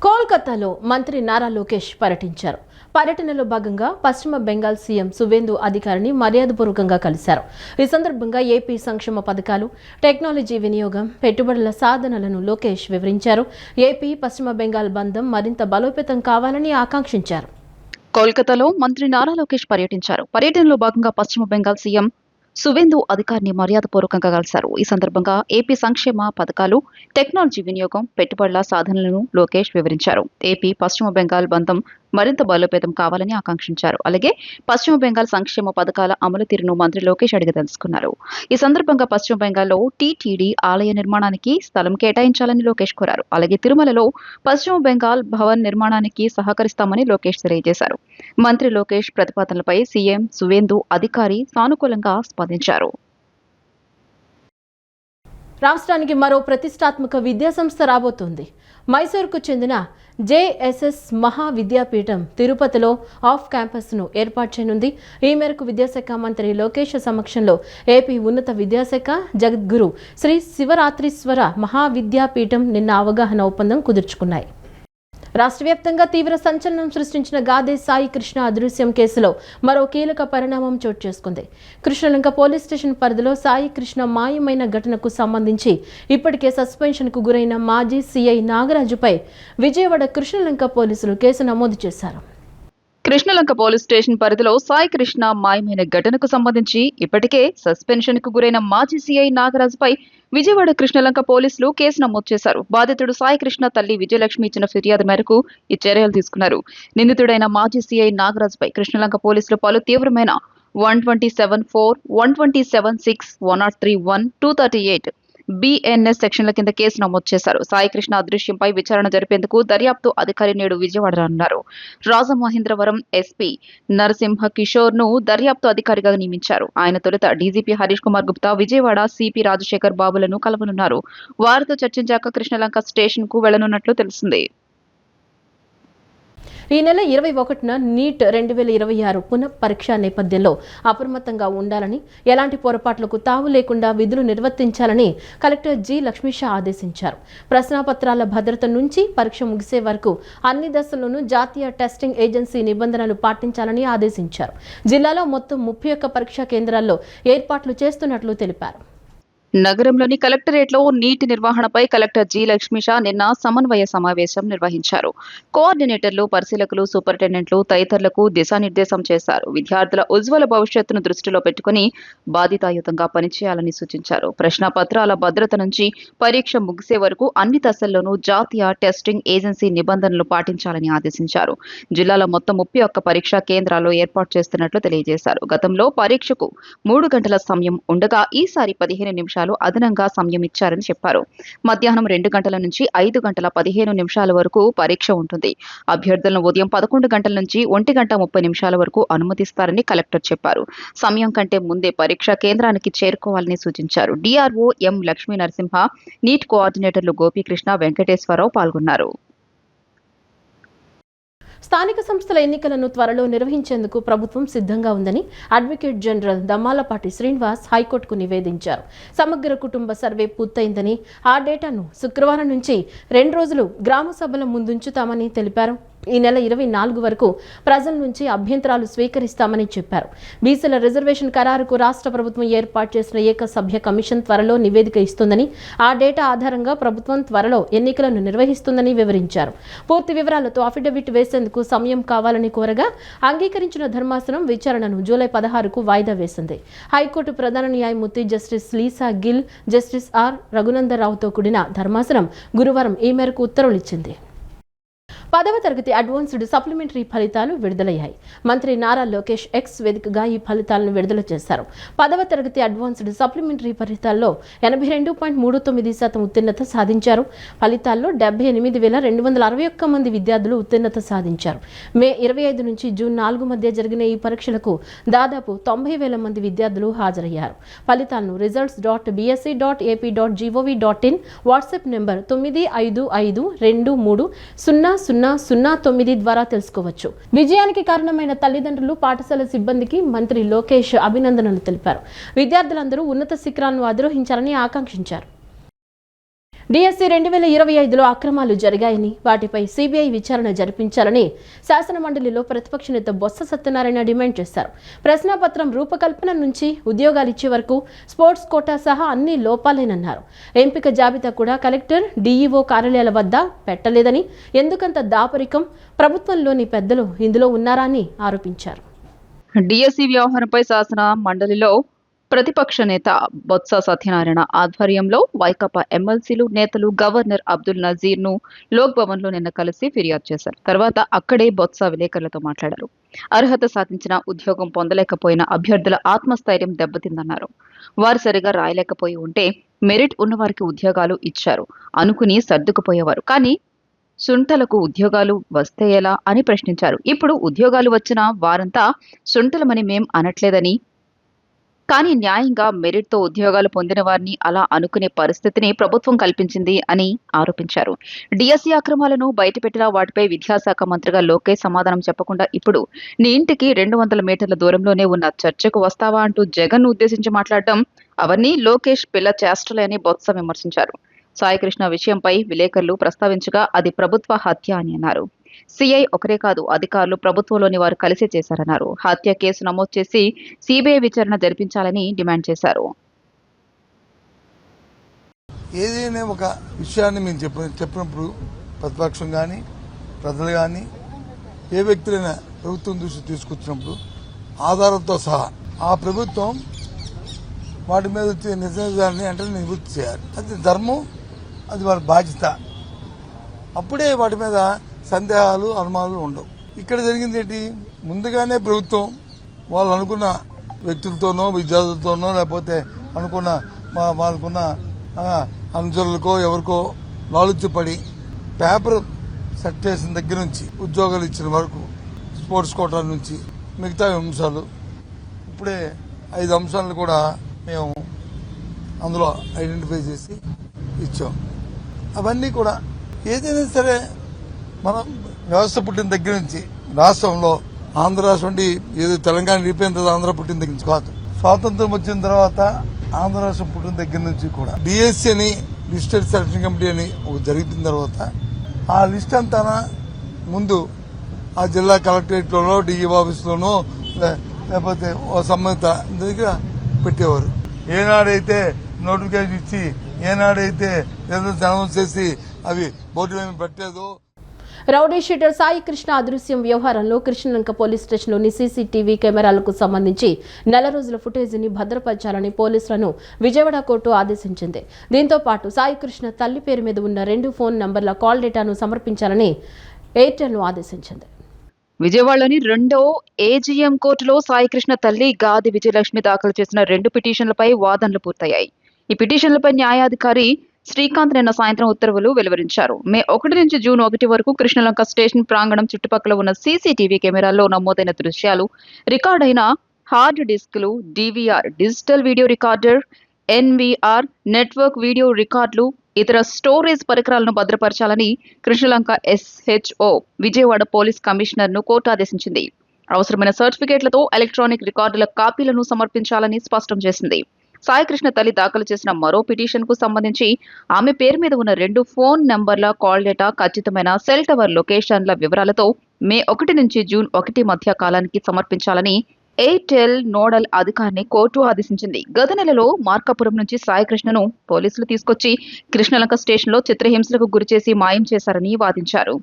కోల్కతాలో మంత్రి నారా లోకేష్ పర్యటించారు. పర్యటనలో భాగంగా పశ్చిమ బెంగాల్ సీఎం సువేందు అధికారిని మర్యాదపూర్వకంగా కలిశారు. ఈ సందర్భంగా ఏపీ సంక్షేమ పథకాలు, టెక్నాలజీ వినియోగం, పెట్టుబడుల సాధనలను లోకేష్ వివరించారు. ఏపీ పశ్చిమ బెంగాల్ బంధం మరింత బలోపేతం కావాలని ఆకాంక్షించారు. కోల్కతాలో మంత్రి నారా లోకేష్ పర్యటించారు. పర్యటనలో భాగంగా పశ్చిమ బెంగాల్ సీఎం సువేందు అధికారిని మర్యాదపూర్వకంగా కలిశారు. ఈ సందర్భంగా ఏపీ సంక్షేమ పథకాలు, టెక్నాలజీ వినియోగం, పెట్టుబడుల సాధనలను లోకేష్ వివరించారు. ఏపీ పశ్చిమ బెంగాల్ బంధం మరింత బలోపేతం కావాలని ఆకాంక్షించారు. అలాగే పశ్చిమ బెంగాల్ సంక్షేమ పథకాల అమలు తీరును మంత్రి లోకేష్ అడిగి తెలుసుకున్నారు. ఈ సందర్భంగా పశ్చిమ బెంగాల్లో టీటీడీ ఆలయ నిర్మాణానికి స్థలం కేటాయించాలని లోకేష్ కోరారు. అలాగే తిరుమలలో పశ్చిమ బెంగాల్ భవన్ నిర్మాణానికి సహకరిస్తామని లోకేష్ తెలియజేశారు. మంత్రి లోకేష్ ప్రతిపాదనలపై సీఎం సువేందు అధికారి సానుకూలంగా స్పందించారు. రాష్ట్రానికి మరో ప్రతిష్టాత్మక విద్యాసంస్థ రాబోతోంది. మైసూరుకు చెందిన జేఎస్ఎస్ మహావిద్యాపీఠం తిరుపతిలో ఆఫ్ క్యాంపస్ను ఏర్పాటు చేయనుంది. ఈ మేరకు విద్యాశాఖ మంత్రి లోకేష్ సమక్షంలో ఏపీ ఉన్నత విద్యాశాఖ జగద్గురు శ్రీ శివరాత్రీశ్వర మహావిద్యాపీఠం నిన్న అవగాహన ఒప్పందం కుదుర్చుకున్నాయి. రాష్ట్ర వ్యాప్తంగా తీవ్ర సంచలనం సృష్టించిన గాదే సాయి కృష్ణ అదృశ్యం కేసులో మరో కీలక పరిణామం చోటు చేసుకుంది. కృష్ణలంక పోలీస్ స్టేషన్ పరిధిలో సాయి కృష్ణ మాయమైన ఘటనకు సంబంధించి ఇప్పటికే సస్పెన్షన్కు గురైన మాజీ సీఐ నాగరాజుపై విజయవాడ కృష్ణలంక పోలీసులు కేసు నమోదు చేశారు. కృష్ణలంక పోలీస్ స్టేషన్ పరిధిలో సాయి కృష్ణ మాయమైన ఘటనకు సంబంధించి ఇప్పటికే సస్పెన్షన్ కు గురైన మాజీ సీఐ నాగరాజుపై విజయవాడ కృష్ణలంక పోలీసులు కేసు నమోదు చేశారు. బాధితుడు సాయి కృష్ణ తల్లి విజయలక్ష్మి ఇచ్చిన ఫిర్యాదు మేరకు ఈ చర్యలు తీసుకున్నారు. నిందితుడైన మాజీ సీఐ నాగరాజుపై కృష్ణలంక పోలీసులు పలు తీవ్రమైన 127(4), 127(6), 103(1), 238 బిఎన్ఎస్ సెక్షన్ల కింద కేసు నమోదు చేశారు. సాయి కృష్ణ అదృశ్యంపై విచారణ జరిపేందుకు దర్యాప్తు అధికారి నేడు విజయవాడ రానున్నారు. రాజమహేంద్రవరం ఎస్పీ నరసింహ కిషోర్ ను దర్యాప్తు అధికారిగా నియమించారు. ఆయన తొలుత డీజీపీ హరీష్ కుమార్ గుప్తా, విజయవాడ సిపి రాజశేఖర్ బాబులను కలవనున్నారు. వారితో చర్చించాక కృష్ణలంక స్టేషన్ కు వెళ్లనున్నట్లు తెలిసింది. ఈ నెల 21న నీట్ 2026 పునః పరీక్ష నేపథ్యంలో అప్రమత్తంగా ఉండాలని, ఎలాంటి పొరపాట్లకు తావు లేకుండా విధులు నిర్వర్తించాలని కలెక్టర్ జి లక్ష్మీషా ఆదేశించారు. ప్రశ్నాపత్రాల భద్రత నుంచి పరీక్ష ముగిసే వరకు అన్ని దశల్లోనూ జాతీయ టెస్టింగ్ ఏజెన్సీ నిబంధనలు పాటించాలని ఆదేశించారు. జిల్లాలో మొత్తం 31 పరీక్షా కేంద్రాల్లో ఏర్పాట్లు చేస్తున్నట్లు తెలిపారు. నగరంలోని కలెక్టరేట్లో నీటి నిర్వహణపై కలెక్టర్ జి లక్ష్మీషా నిన్న సమన్వయ సమావేశం నిర్వహించారు. కోఆర్డినేటర్లు, పరిశీలకులు, సూపరింటెండెంట్లు తదితరులకు దిశానిర్దేశం చేశారు. విద్యార్థుల ఉజ్వల భవిష్యత్తును దృష్టిలో పెట్టుకుని బాధ్యతాయుతంగా పనిచేయాలని సూచించారు. ప్రశ్నపత్రాల భద్రత నుంచి పరీక్ష ముగిసే వరకు అన్ని దశల్లోనూ జాతీయ టెస్టింగ్ ఏజెన్సీ నిబంధనలు పాటించాలని ఆదేశించారు. జిల్లాలో మొత్తం 31 పరీక్షా కేంద్రాల్లో ఏర్పాటు చేస్తున్నట్లు తెలియజేశారు. గతంలో పరీక్షకు 3 గంటల సమయం ఉండగా ఈసారి 15 నిమిషాలు అదనంగా సమయం ఇచ్చారని చెప్పారు. మధ్యాహ్నం 2 గంటల నుంచి 5 గంటల 15 నిమిషాల వరకు పరీక్ష ఉంటుంది. అభ్యర్థులను ఉదయం 11 గంటల నుంచి 1 గంట 30 నిమిషాల వరకు అనుమతిస్తారని కలెక్టర్ చెప్పారు. సమయం కంటే ముందే పరీక్షా కేంద్రానికి చేరుకోవాలని సూచించారు. DRO M Lakshmi Narasimha, NEET కోఆర్డినేటర్లు గోపీకృష్ణ, వెంకటేశ్వరరావు పాల్గొన్నారు. స్థానిక సంస్థల ఎన్నికలను త్వరలో నిర్వహించేందుకు ప్రభుత్వం సిద్ధంగా ఉందని అడ్వకేట్ జనరల్ దమ్మాలపాటి శ్రీనివాస్ హైకోర్టుకు నివేదించారు. సమగ్ర కుటుంబ సర్వే పూర్తయిందని, ఆ డేటాను శుక్రవారం నుంచి 2 రోజులు గ్రామ సభల ముందుంచుతామని తెలిపారు. ఈ నెల 24 వరకు ప్రజల నుంచి అభ్యంతరాలు స్వీకరిస్తామని చెప్పారు. బీసీల రిజర్వేషన్ ఖరారుకు రాష్ట్ర ప్రభుత్వం ఏర్పాటు చేసిన ఏకసభ్య కమిషన్ త్వరలో నివేదిక ఇస్తుందని, ఆ డేటా ఆధారంగా ప్రభుత్వం త్వరలో ఎన్నికలను నిర్వహిస్తుందని వివరించారు. పూర్తి వివరాలతో అఫిడవిట్ వేసేందుకు సమయం కావాలని కోరగా అంగీకరించిన ధర్మాసనం విచారణను జూలై 16కు వాయిదా వేసింది. హైకోర్టు ప్రధాన న్యాయమూర్తి justice Lisa Gill, justice R రఘునందరావుతో కూడిన ధర్మాసనం గురువారం ఈ మేరకు ఉత్తర్వులు ఇచ్చింది. 10వ తరగతి అడ్వాన్స్డ్ సప్లిమెంటరీ ఫలితాలు విడుదలయ్యాయి. మంత్రి నారా లోకేష్ ఎక్స్ వేదికగా ఈ ఫలితాలను విడుదల చేశారు. 10వ తరగతి అడ్వాన్స్డ్ సప్లిమెంటరీ ఫలితాల్లో 82.39% ఉత్తీర్ణత సాధించారు. ఫలితాల్లో 78,261 మంది విద్యార్థులు ఉత్తీర్ణత సాధించారు. మే 25 నుంచి జూన్ 4 మధ్య జరిగిన ఈ పరీక్షలకు దాదాపు 90,000 మంది విద్యార్థులు హాజరయ్యారు. ఫలితాలను results.bsc.ap.gov.in వాట్సాప్ నెంబర్ 9552300009 ద్వారా తెలుసుకోవచ్చు. విజయానికి కారణమైన తల్లిదండ్రులు, పాఠశాల సిబ్బందికి మంత్రి లోకేష్ అభినందనలు తెలిపారు. విద్యార్థులందరూ ఉన్నత శిఖరాలను అధిరోహించాలని ఆకాంక్షించారు. డిఎస్సి 2025లో అక్రమాలు జరిగాయని వాటిపై సిబిఐ విచారణ జరిపించాలని శాసనమండలిలో ప్రతిపక్ష నేత బొత్స సత్యనారాయణ డిమాండ్ చేశారు. ప్రశ్నాపత్రం రూపకల్పన నుంచి ఉద్యోగాలు ఇచ్చే వరకు స్పోర్ట్స్ కోటా సహా అన్ని లోపాలేనన్నారు. ఎంపిక జాబితా కూడా కలెక్టర్, డిఈఓ కార్యాలయాల వద్ద పెట్టలేదని, ఎందుకంత దాపరికం, ప్రభుత్వంలోని పెద్దలు ఇందులో ఉన్నారా అని ఆరోపించారు. డిఎస్సి వ్యవహారంపై శాసన మండలిలో ప్రతిపక్ష నేత బొత్స సత్యనారాయణ ఆధ్వర్యంలో వైకాపా ఎమ్మెల్సీలు, నేతలు గవర్నర్ అబ్దుల్ నజీర్ ను లోక్ భవన్ లో నిన్న కలిసి ఫిర్యాదు చేశారు. తర్వాత అక్కడే బొత్స విలేకరులతో మాట్లాడారు. అర్హత సాధించిన ఉద్యోగం పొందలేకపోయిన అభ్యర్థుల ఆత్మస్థైర్యం దెబ్బతిందన్నారు. వారు సరిగా రాయలేకపోయి ఉంటే మెరిట్ ఉన్నవారికి ఉద్యోగాలు ఇచ్చారు అనుకుని సర్దుకుపోయేవారు. కానీ సుంటలకు ఉద్యోగాలు వస్తే ఎలా అని ప్రశ్నించారు. ఇప్పుడు ఉద్యోగాలు వచ్చిన వారంతా సుంటలమని మేం అనట్లేదని, కానీ న్యాయంగా మెరిట్తో ఉద్యోగాలు పొందిన వారిని అలా అనుకునే పరిస్థితిని ప్రభుత్వం కల్పించింది అని ఆరోపించారు. డిఎస్సి అక్రమాలను బయటపెట్టిన వాటిపై విద్యాశాఖ మంత్రిగా లోకేష్ సమాధానం చెప్పకుండా ఇప్పుడు నీ ఇంటికి 200 మీటర్ల దూరంలోనే ఉన్న చర్చకు వస్తావా అంటూ జగన్ ఉద్దేశించి మాట్లాడటం అవన్నీ లోకేష్ పిల్ల చేష్టలే అని బొత్స విమర్శించారు. సాయికృష్ణ విషయంపై విలేకరులు ప్రస్తావించగా అది ప్రభుత్వ హత్య అని అన్నారు. సిఐ ఒకరే కాదు, అధికారులు ప్రభుత్వంలోని వారు కలిసే చేశారన్నారు. హత్య కేసు నమోదు చేసి సిబిఐ విచారణ జరిపించాలని డిమాండ్ చేశారు. ఏదైనా ఒక విషయాన్ని మేము చెప్పినప్పుడు ప్రతిపక్షం కానీ ప్రజలు కానీ ఏ వ్యక్తులైనా ప్రభుత్వం దృష్టి తీసుకొచ్చినప్పుడు ఆధారంతో సహా ఆ ప్రభుత్వం వాటి మీద వచ్చే నిజాన్ని అంటే నివృత్తి చేయాలి. అది ధర్మం, అది వారి బాధ్యత. అప్పుడే వాటి మీద సందేహాలు, అనుమానాలు ఉండవు. ఇక్కడ జరిగింది ఏంటి, ముందుగానే ప్రభుత్వం వాళ్ళు అనుకున్న వ్యక్తులతోనో, విద్యార్థులతోనో, లేకపోతే అనుకున్న వాళ్ళకున్న అనుచరులకో ఎవరికో నాలెడ్జ్ పడి పేపర్ సెట్ చేసిన దగ్గర నుంచి ఉద్యోగాలు ఇచ్చిన వరకు, స్పోర్ట్స్ కోటా నుంచి మిగతా అంశాలు, ఇప్పుడే 5 అంశాలను కూడా మేము అందులో ఐడెంటిఫై చేసి ఇచ్చాం. అవన్నీ కూడా ఏదైనా సరే మనం వ్యవస్థ పుట్టిన దగ్గర నుంచి రాష్ట్రంలో ఆంధ్ర రాష్ట్రం ఏదో తెలంగాణ విడిపోయిన తర్వాత ఆంధ్ర పుట్టిన దగ్గర నుంచి కాదు, స్వాతంత్రం వచ్చిన తర్వాత ఆంధ్ర రాష్ట్రం పుట్టిన దగ్గర నుంచి కూడా డిఎస్సి అని డిస్ట్రిక్ట్ సెలక్షన్ కమిటీ అని ఒకటి జరిగిన తర్వాత ఆ లిస్ట్ అంతా ముందు ఆ జిల్లా కలెక్టరేట్లోనో, డిఈఓ ఆఫీస్లోనో, లేకపోతే సంబంధిత దగ్గర పెట్టేవారు. ఏనాడైతే నోటిఫికేషన్ ఇచ్చి, ఏనాడైతే అనౌన్స్ చేసి అవి బోర్డు మీద పెట్టేదో. రౌడీ షీటర్ సాయి కృష్ణ అదృశ్యం వ్యవహారంలో కృష్ణలంక పోలీస్ స్టేషన్లోని సీసీటీవీ కెమెరాలకు సంబంధించి 4 రోజుల ఫుటేజీని భద్రపరచాలని పోలీసులను విజయవాడ కోర్టు ఆదేశించింది. దీంతో పాటు సాయి కృష్ణ తల్లి పేరు మీద ఉన్న 2 ఫోన్ నంబర్ల కాల్ డేటాను సమర్పించాలని ఎయిర్టెల్ను ఆదేశించింది. విజయవాడలోని 2వ ఏజీఎం కోర్టులో సాయికృష్ణ తల్లి గాది విజయలక్ష్మి దాఖలు చేసిన 2 పిటిషన్లపై వాదనలు పూర్తయ్యాయి. ఈ పిటిషన్లపై న్యాయాధికారి శ్రీకాంత్ నిన్న సాయంత్రం ఉత్తర్వులు వెలువరించారు. మే 1 నుంచి జూన్ 1 వరకు కృష్ణలంక స్టేషన్ ప్రాంగణం చుట్టుపక్కల ఉన్న సీసీటీవీ కెమెరాల్లో నమోదైన దృశ్యాలు, రికార్డైన హార్డ్ డిస్క్లు, DVR digital video recorder, NVR network video రికార్డులు, ఇతర స్టోరేజ్ పరికరాలను భద్రపరచాలని Krishnalanka SHO Vijayawada police commissioner ను కోర్టు ఆదేశించింది. అవసరమైన సర్టిఫికేట్లతో ఎలక్ట్రానిక్ రికార్డుల కాపీలను సమర్పించాలని స్పష్టం చేసింది. సాయికృష్ణ తల్లి దాఖలు చేసిన మరో పిటిషన్ కు సంబంధించి ఆమె పేరు మీద ఉన్న 2 ఫోన్ నంబర్ల కాల్ డేటా, ఖచ్చితమైన సెల్ టవర్ లొకేషన్ల వివరాలతో మే 1 నుంచి జూన్ 1 మధ్య కాలానికి సమర్పించాలని ఎయిర్టెల్ నోడల్ అధికారిని కోర్టు ఆదేశించింది. గత నెలలో మార్కాపురం నుంచి సాయికృష్ణను పోలీసులు తీసుకొచ్చి కృష్ణలంక స్టేషన్లో చిత్రహింసలకు గురిచేసి మాయం చేశారని వాదించారు.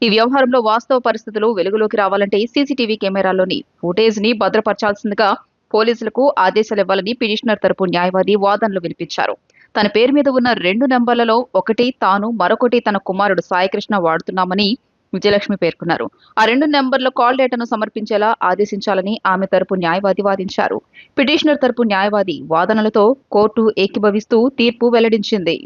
ఈ వ్యవహారంలో వాస్తవ పరిస్థితులు వెలుగులోకి రావాలంటే సీసీటీవీ కెమెరాల్లోని ఫుటేజ్ ని భద్రపరచాల్సిందిగా పోలీసులకు ఆదేశాలివ్వాలని పిటిషనర్ తరపు న్యాయవాది వాదనలు వినిపించారు. తన పేరు మీద ఉన్న 2 నంబర్లలో ఒకటి తాను, మరొకటి తన కుమారుడు సాయికృష్ణ వాడుతున్నామని విజయలక్ష్మి పేర్కొన్నారు. ఆ 2 నంబర్ల కాల్ డేటాను సమర్పించేలా ఆదేశించాలని ఆమె తరపు న్యాయవాది వాదించారు. పిటిషనర్ తరపు న్యాయవాది వాదనలతో కోర్టు ఏకీభవిస్తూ తీర్పు వెల్లడించింది.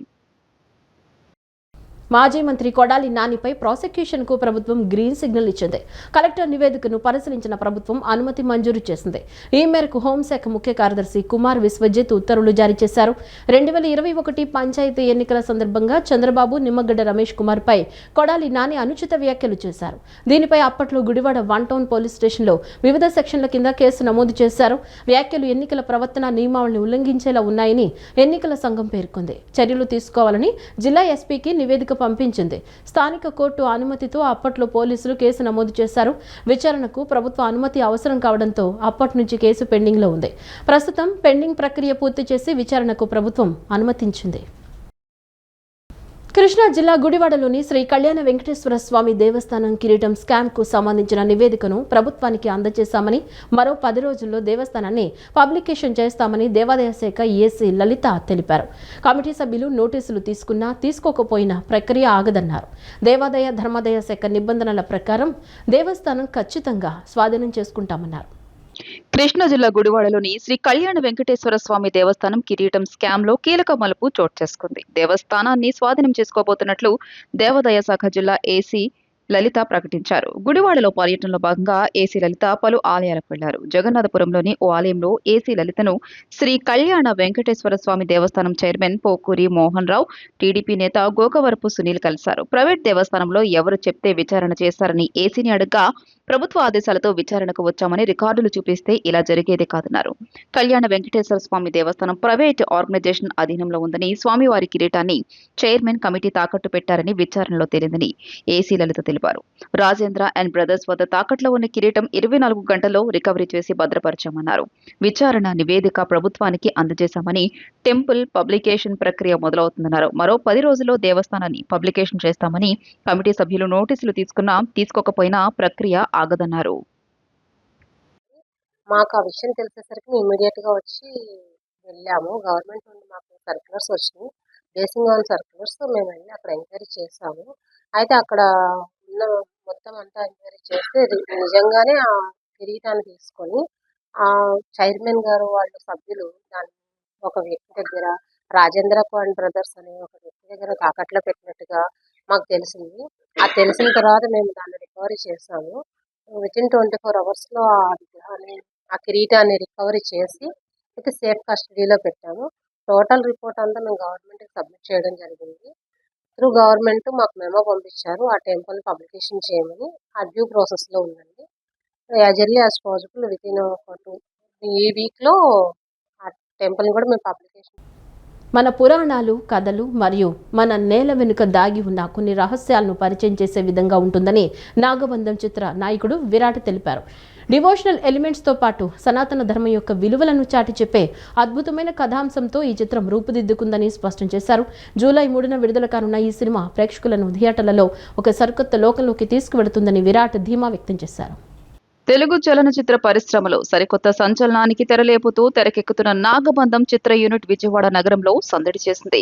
మాజీ మంత్రి కొడాలి నానిపై ప్రాసిక్యూషన్కు ప్రభుత్వం గ్రీన్ సిగ్నల్ ఇచ్చింది. కలెక్టర్ నివేదికను పరిశీలించిన ప్రభుత్వం అనుమతి మంజూరు చేసింది. ఈ మేరకు హోంశాఖ ముఖ్య కార్యదర్శి కుమార్ విశ్వజిత్ ఉత్తర్వులు జారీ చేశారు. 2021 పంచాయతీ ఎన్నికల సందర్భంగా చంద్రబాబు, నిమ్మగడ్డ రమేష్ కుమార్ పై కొడాలి నాని అనుచిత వ్యాఖ్యలు చేశారు. దీనిపై అప్పట్లో గుడివాడ 1 టౌన్ పోలీస్ స్టేషన్లో వివిధ సెక్షన్ల కింద కేసు నమోదు చేశారు. వ్యాఖ్యలు ఎన్నికల ప్రవర్తన నియమావళిని ఉల్లంఘించేలా ఉన్నాయని ఎన్నికల సంఘం పేర్కొంది. చర్యలు తీసుకోవాలని జిల్లా ఎస్పీకి నివేదిక పంపించింది. స్థానిక కోర్టు అనుమతితో అప్పట్లో పోలీసులు కేసు నమోదు చేశారు. విచారణకు ప్రభుత్వ అనుమతి అవసరం కావడంతో అప్పటి నుంచి కేసు పెండింగ్లో ఉంది. ప్రస్తుతం పెండింగ్ ప్రక్రియ పూర్తి చేసి విచారణకు ప్రభుత్వం అనుమతించింది. కృష్ణా జిల్లా గుడివాడలోని శ్రీ కళ్యాణ వెంకటేశ్వర స్వామి దేవస్థానం కిరీటం స్కామ్కు సంబంధించిన నివేదికను ప్రభుత్వానికి అందజేశామని, మరో 10 రోజుల్లో దేవస్థానాన్ని పబ్లికేషన్ చేస్తామని దేవాదాయ శాఖ ఏసీ లలిత తెలిపారు. కమిటీ సభ్యులు నోటీసులు తీసుకున్నా తీసుకోకపోయినా ప్రక్రియ ఆగదన్నారు. దేవాదాయ ధర్మాదాయ శాఖ నిబంధనల ప్రకారం దేవస్థానం ఖచ్చితంగా స్వాధీనం చేసుకుంటామన్నారు. కృష్ణా జిల్లా గుడివాడలోని శ్రీ కళ్యాణ వెంకటేశ్వర స్వామి దేవస్థానం కిరీటం స్కామ్ లో కీలక మలుపు చోటు చేసుకుంది. దేవస్థానాన్ని స్వాధీనం చేసుకోబోతున్నట్లు దేవాదాయ శాఖ జిల్లా ఏసీ లలిత ప్రకటించారు. గుడివాడలో పర్యటనలో భాగంగా ఏసీ లలిత పలు ఆలయాలకు వెళ్లారు. జగన్నాథపురంలోని ఓ ఆలయంలో ఏసీ లలితను శ్రీ కళ్యాణ వెంకటేశ్వర స్వామి దేవస్థానం చైర్మన్ పోకూరి మోహన్ రావు, టీడీపీ నేత గోకవరపు సునీల్ కలిశారు. ప్రైవేట్ దేవస్థానంలో ఎవరు చెప్తే విచారణ చేస్తారని ఏసీని అడగ్గా ప్రభుత్వ ఆదేశాలతో విచారణకు వచ్చామని రికార్డులు చూపిస్తే ఇలా జరిగేదే కాదన్నారు. కళ్యాణ వెంకటేశ్వర స్వామి దేవస్థానం ప్రైవేట్ ఆర్గనైజేషన్ అధీనంలో ఉందని, స్వామివారి కిరీటాన్ని చైర్మన్ కమిటీ తాకట్టు పెట్టారని విచారణలో తేలిందని ఏసీ లలిత తెలిపారు. రాజేంద్ర అండ్ బ్రదర్స్ వద్ద తాకట్లో ఉన్న కిరీటం 24 గంటల్లో రికవరీ చేసి భద్రపరిచామన్నారు. విచారణ నివేదిక ప్రభుత్వానికి అందజేశామని, టెంపుల్ పబ్లికేషన్ ప్రక్రియ మొదలవుతుందన్నారు. మరో 10 రోజుల్లో దేవస్థానాన్ని పబ్లికేషన్ చేస్తామని, కమిటీ సభ్యులు నోటీసులు తీసుకున్నా తీసుకోకపోయినా ప్రక్రియ ఆగదన్నారు. మాకు ఆ విషయం తెలిసేసరికి మేము ఇమీడియట్ గా వచ్చి వెళ్ళాము. గవర్నమెంట్ నుండి మాకు సర్క్యులర్స్ వచ్చినాయి. బేసింగ్ ఆన్ సర్క్యులర్స్ మేము వెళ్ళి అక్కడ ఎంక్వైరీ చేసాము. అయితే అక్కడ ఉన్న మొత్తం అంతా ఎంక్వైరీ చేస్తే నిజంగానే ఆ కిరీటాన్ని తీసుకొని ఆ చైర్మన్ గారు వాళ్ళు సభ్యులు దాన్ని ఒక వ్యక్తి దగ్గర, రాజేంద్ర అండ్ బ్రదర్స్ అనే ఒక వ్యక్తి దగ్గర తాకట్లో పెట్టినట్టుగా మాకు తెలిసింది. ఆ తెలిసిన తర్వాత మేము దాన్ని రికవరీ చేసాము. వితిన్ 24 అవర్స్ లో ఆ విగ్రహాన్ని, ఆ కిరీటాన్ని రికవరీ చేసి అయితే సేఫ్ కస్టడీలో పెట్టాము. టోటల్ రిపోర్ట్ అంతా మేము గవర్నమెంట్కి సబ్మిట్ చేయడం జరిగింది. త్రూ గవర్నమెంట్ మాకు మెమో పంపించారు ఆ టెంపుల్ పబ్లికేషన్ చేయమని. ఆ డ్యూ ప్రాసెస్లో ఉందండి. As early as possible within ఈ వీక్లో ఆ టెంపుల్ని కూడా మేము పబ్లికేషన్. మన పురాణాలు, కథలు మరియు మన నేల వెనుక దాగి ఉన్న కొన్ని రహస్యాలను పరిచయం చేసే విధంగా ఉంటుందని నాగబంధం చిత్ర నాయకుడు విరాట్ తెలిపారు. డివోషనల్ ఎలిమెంట్స్తో పాటు సనాతన ధర్మం యొక్క విలువలను చాటి చెప్పే అద్భుతమైన కథాంశంతో ఈ చిత్రం రూపుదిద్దుకుందని స్పష్టం చేశారు. జూలై 3న విడుదల కానున్న ఈ సినిమా ప్రేక్షకులను థియేటర్లలో ఒక సరికొత్త లోకంలోకి తీసుకువెడుతుందని విరాట్ ధీమా వ్యక్తం చేశారు. తెలుగు చలనచిత్ర పరిశ్రమలో సరికొత్త సంచలనానికి తెరలేపుతూ తెరకెక్కుతున్న నాగబంధం చిత్ర యూనిట్ విజయవాడ నగరంలో సందడి చేసింది.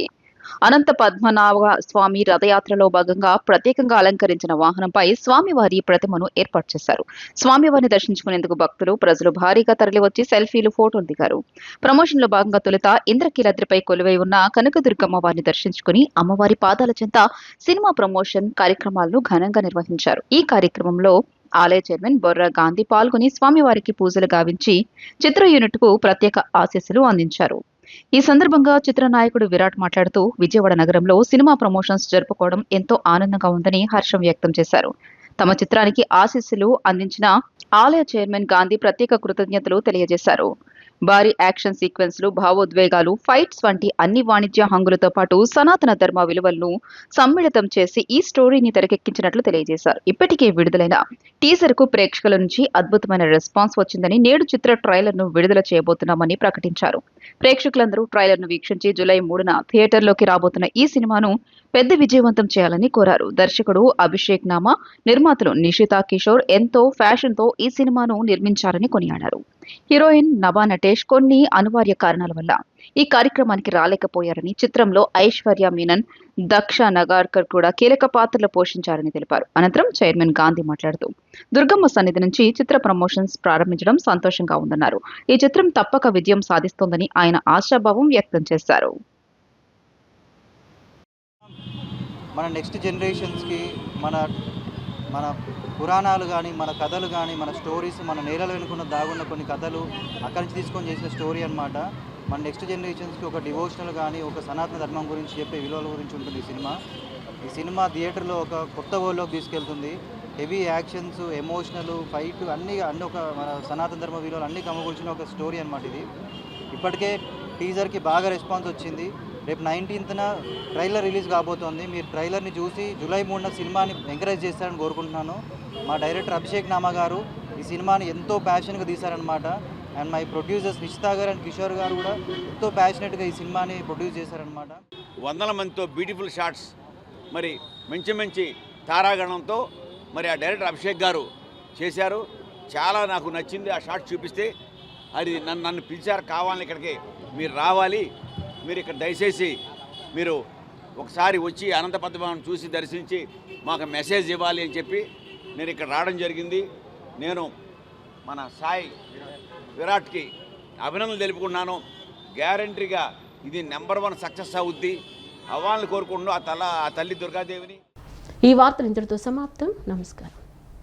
అనంత పద్మనాభ స్వామి రథయాత్రలో భాగంగా ప్రత్యేకంగా అలంకరించిన వాహనంపై స్వామివారి ప్రతిమను ఏర్పాటు చేశారు. స్వామివారిని దర్శించుకునేందుకు భక్తులు, ప్రజలు భారీగా తరలివచ్చి సెల్ఫీలు, ఫోటోలు దిగారు. ప్రమోషన్ లో భాగంగా తొలుత ఇంద్రకీలాద్రిపై కొలువై ఉన్న కనకదుర్గమ్మ వారిని దర్శించుకుని అమ్మవారి పాదాల చెంత సినిమా ప్రమోషన్ కార్యక్రమాలను ఘనంగా నిర్వహించారు. ఈ కార్యక్రమంలో ఆలయ చైర్మన్ బొర్రా గాంధీ పాల్గొని స్వామివారికి పూజలు గావించి చిత్ర యూనిట్ కు ప్రత్యేక ఆశీస్సులు అందించారు. ఈ సందర్భంగా చిత్ర నాయకుడు విరాట్ మాట్లాడుతూ విజయవాడ నగరంలో సినిమా ప్రమోషన్స్ జరుపుకోవడం ఎంతో ఆనందంగా ఉందని హర్షం వ్యక్తం చేశారు. తమ చిత్రానికి ఆశీస్సులు అందించిన ఆలయ చైర్మన్ గాంధీ ప్రత్యేక కృతజ్ఞతలు తెలియజేశారు. భారీ యాక్షన్ సీక్వెన్స్లు, భావోద్వేగాలు, ఫైట్స్ వంటి అన్ని వాణిజ్య హంగులతో పాటు సనాతన ధర్మ విలువలను సమ్మిళితం చేసి ఈ స్టోరీని తెరకెక్కించినట్లు తెలియజేశారు. ఇప్పటికే విడుదలైన టీజర్ కు ప్రేక్షకుల నుంచి అద్భుతమైన రెస్పాన్స్ వచ్చిందని, నేడు చిత్ర ట్రైలర్ ను విడుదల చేయబోతున్నామని ప్రకటించారు. ప్రేక్షకులందరూ ట్రైలర్ ను వీక్షించి జూలై 3న థియేటర్లోకి రాబోతున్న ఈ సినిమాను పెద్ద విజయవంతం చేయాలని కోరారు. దర్శకుడు అభిషేక్ నామా, నిర్మాతలు నిషితా కిషోర్ ఎంతో ఫ్యాషన్ తో ఈ సినిమాను నిర్మించారని కొనియాడారు. హీరోయిన్ నభా నటేష్ కొన్ని అనివార్య కారణాల వల్ల ఈ కార్యక్రమానికి రాలేకపోయారని, చిత్రంలో ఐశ్వర్య మీనన్, దక్ష నగార్కర్ కూడా కీలక పాత్రలు పోషించారని తెలిపారు. అనంతరం చైర్మన్ గాంధీ మాట్లాడుతూ దుర్గమ్మ సన్నిధి నుంచి చిత్ర ప్రమోషన్స్ ప్రారంభించడం సంతోషంగా ఉందన్నారు. ఈ చిత్రం తప్పక విజయం సాధిస్తోందని ఆయన ఆశాభావం వ్యక్తం చేశారు. మన నెక్స్ట్ జనరేషన్స్కి మన మన పురాణాలు కానీ మన కథలు కానీ మన స్టోరీస్ మన నేలలో వెనుకున్న దాగున్న కొన్ని కథలు అక్కడి నుంచి తీసుకొని చేసిన స్టోరీ అన్నమాట. మన నెక్స్ట్ జనరేషన్స్కి ఒక డివోషనల్ కానీ ఒక సనాతన ధర్మం గురించి చెప్పే విలువల గురించి ఉంటుంది ఈ సినిమా థియేటర్లో ఒక కొత్త వరల్డ్లోకి తీసుకెళ్తుంది. హెవీ యాక్షన్స్, ఎమోషనల్, ఫైట్ అన్నీ ఒక మన సనాతన ధర్మ విలువలు అన్నీ కమ్మగూర్చిన ఒక స్టోరీ అన్నమాట ఇది. ఇప్పటికే టీజర్కి బాగా రెస్పాన్స్ వచ్చింది. రేపు 19న ట్రైలర్ రిలీజ్ కాబోతోంది. మీరు ట్రైలర్ని చూసి జూలై 3న సినిమాని ఎంకరేజ్ చేస్తారని కోరుకుంటున్నాను. మా డైరెక్టర్ అభిషేక్ నామా గారు ఈ సినిమాని ఎంతో ప్యాషన్గా తీశారనమాట. అండ్ మై ప్రొడ్యూసర్స్ నిషితా గారు అండ్ కిషోర్ గారు కూడా ఎంతో ప్యాషనెట్గా ఈ సినిమాని ప్రొడ్యూస్ చేశారనమాట. వందల మందితో బ్యూటిఫుల్ షాట్స్, మరి మంచి మంచి తారాగణంతో మరి ఆ డైరెక్టర్ అభిషేక్ గారు చేశారు. చాలా నాకు నచ్చింది. ఆ షాట్ చూపిస్తే అది నన్ను పిలిచారు, కావాలని ఇక్కడికి మీరు రావాలి, మీరు ఇక్కడ దయచేసి మీరు ఒకసారి వచ్చి అనంత పద్మనాభం చూసి దర్శించి మాకు మెసేజ్ ఇవ్వాలి అని చెప్పి నేను ఇక్కడ రావడం జరిగింది. నేను మన సాయి విరాట్కి అభినందనలు తెలుపుకున్నాను. గ్యారంటీగా ఇది నెంబర్ 1 సక్సెస్ అవుద్ది, అవ్వాలని కోరుకుంటున్నాను. ఆ తల్లి దుర్గాదేవిని. ఈ వార్తలు ఇంతటితో సమాప్తం. నమస్కారం.